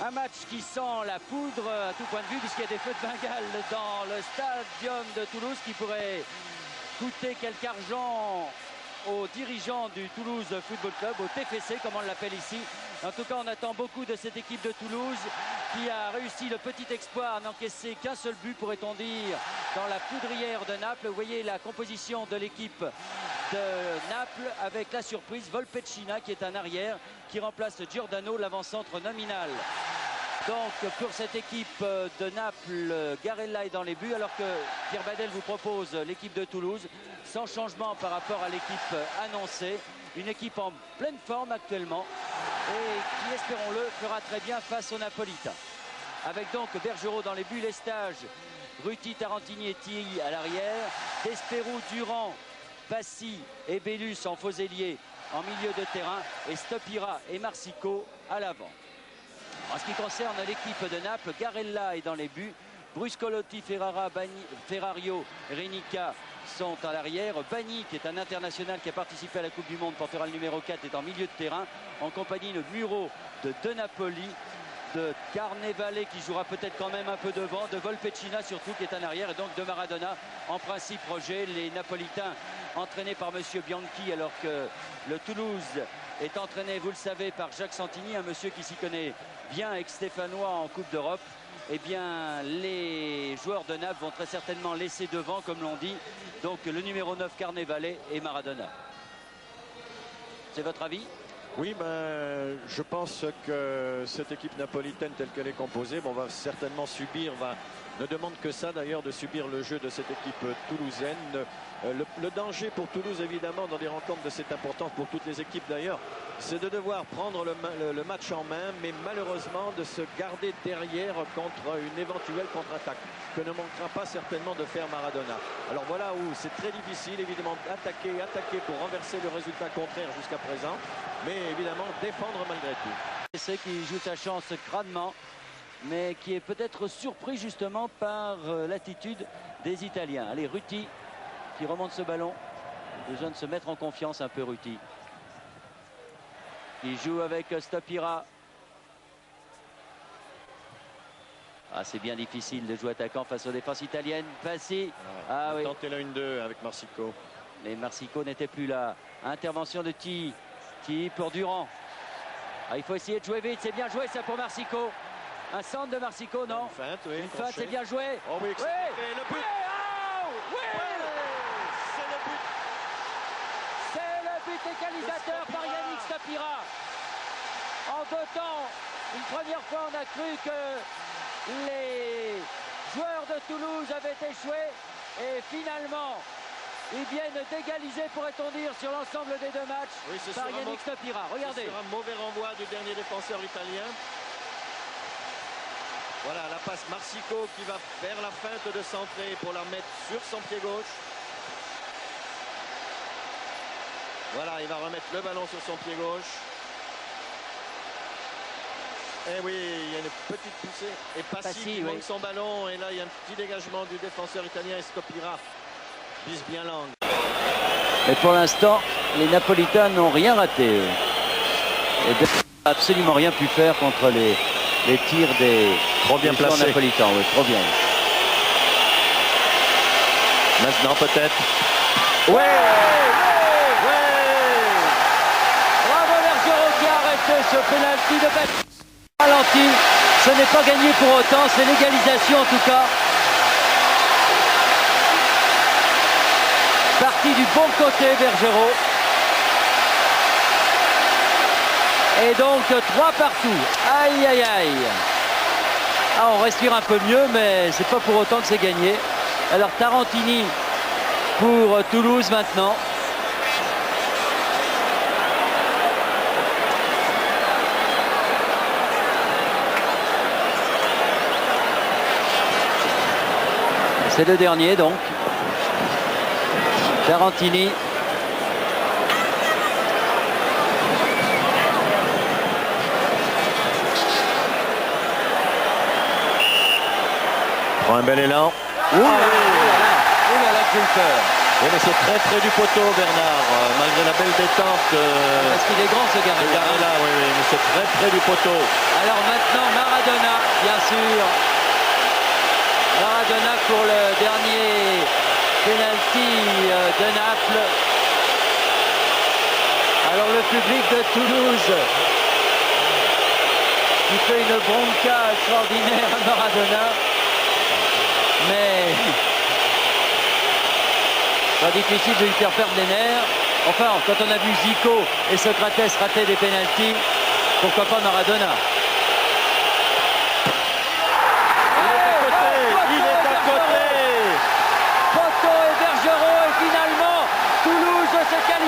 Un match qui sent la poudre à tout point de vue puisqu'il y a des feux de Bengale dans le stadium de Toulouse qui pourraient coûter quelque argent aux dirigeants du Toulouse Football Club, au TFC comme on l'appelle ici. En tout cas, on attend beaucoup de cette équipe de Toulouse qui a réussi le petit exploit à n'encaisser qu'un seul but, pourrait-on dire, dans la poudrière de Naples. Vous voyez la composition de l'équipe de Naples avec la surprise Volpecina qui est un arrière qui remplace Giordano, l'avant-centre nominal. Donc pour cette équipe de Naples, Garella est dans les buts alors que Pierre Badel vous propose l'équipe de Toulouse sans changement par rapport à l'équipe annoncée. Une équipe en pleine forme actuellement et qui, espérons-le, fera très bien face aux Napolitains. Avec donc Bergerot dans les buts, les stages, Ruti, Tarantini et Thierry à l'arrière, Desperou, Durand, Passy et Bellus en faux ailier en milieu de terrain et Stopira et Marsico à l'avant. En ce qui concerne l'équipe de Naples, Garella est dans les buts, Bruscolotti, Ferrara, Ferrario, Renica sont à l'arrière. Bagni, qui est un international qui a participé à la Coupe du Monde pour faire le numéro 4, est en milieu de terrain en compagnie de Muro, de Napoli, de Carnevale qui jouera peut-être quand même un peu devant, de Volpecina surtout qui est en arrière et donc de Maradona en principe Roger. Les Napolitains entraînés par monsieur Bianchi alors que le Toulouse est entraîné, vous le savez, par Jacques Santini, un monsieur qui s'y connaît bien avec Stéphanois en Coupe d'Europe. Eh bien, les joueurs de Naples vont très certainement laisser devant, comme l'on dit, donc le numéro 9 Carnevale et Maradona. C'est votre avis ? Oui, je pense que cette équipe napolitaine telle qu'elle est composée, va certainement subir, ne demande que ça d'ailleurs, de subir le jeu de cette équipe toulousaine. Le danger pour Toulouse, évidemment, dans des rencontres de cette importance, pour toutes les équipes d'ailleurs, c'est de devoir prendre le match en main, mais malheureusement de se garder derrière contre une éventuelle contre-attaque, que ne manquera pas certainement de faire Maradona. Alors voilà où c'est très difficile, évidemment, attaquer pour renverser le résultat contraire jusqu'à présent, mais évidemment défendre malgré tout. C'est qui joue sa chance crânement, mais qui est peut-être surpris justement par l'attitude des Italiens. Allez, Ruti qui remonte ce ballon. Besoin de se mettre en confiance un peu, Ruti. Il joue avec Stopira. Ah, c'est bien difficile de jouer attaquant face aux défenses italiennes. Passy. Ah oui. Tenter la 1-2 avec Marsico. Mais Marsico n'était plus là. Intervention de Thi pour Durand. Ah, il faut essayer de jouer vite. C'est bien joué ça pour Marsico. Un centre de Marsico, non? Une feinte, oui. Une feinte, c'est bien joué. Oh oui, oui. Et le but. Oui. Oh, oui. C'est le but. C'est le but égalisateur par Yannick Stopira. En 2 temps, une première fois, on a cru que les joueurs de Toulouse avaient échoué. Et finalement, ils viennent d'égaliser, pourrait-on dire, sur l'ensemble des 2 matchs par Yannick Stopira. Regardez. C'est un mauvais renvoi du dernier défenseur italien. Voilà la passe Marsico qui va faire la feinte de centrer pour la mettre sur son pied gauche. Voilà, il va remettre le ballon sur son pied gauche. Et oui, il y a une petite poussée. Et Passy qui manque son ballon. Et là, il y a un petit dégagement du défenseur italien et Stopira vise bien l'angle. Et pour l'instant, les Napolitains n'ont rien raté. Et absolument rien pu faire contre les tirs des Napolitains. Oui, trop bien. Maintenant peut-être. Ouais. Bravo Bergerot qui a arrêté ce pénalty de Passy. Ralenti, ce n'est pas gagné pour autant, c'est l'égalisation en tout cas. Parti du bon côté Bergerot. Et donc 3 partout. Aïe aïe aïe. Ah, on respire un peu mieux, mais c'est pas pour autant que c'est gagné. Alors Tarantini pour Toulouse maintenant. C'est le dernier donc. Tarantini. Prend un bel élan. Ouh là là, j'ai eu peur. Oui, mais c'est très près du poteau, Bernard, malgré la belle détente. Parce qu'il est grand ce Garella. Oui, mais c'est très près du poteau. Alors maintenant, Maradona. bien sûr. Maradona pour le dernier penalty de Naples. Alors le public de Toulouse qui fait une bronca extraordinaire à Maradona. Mais pas difficile de lui faire perdre les nerfs. Enfin, quand on a vu Zico et Socrates rater des pénaltys, pourquoi pas Maradona?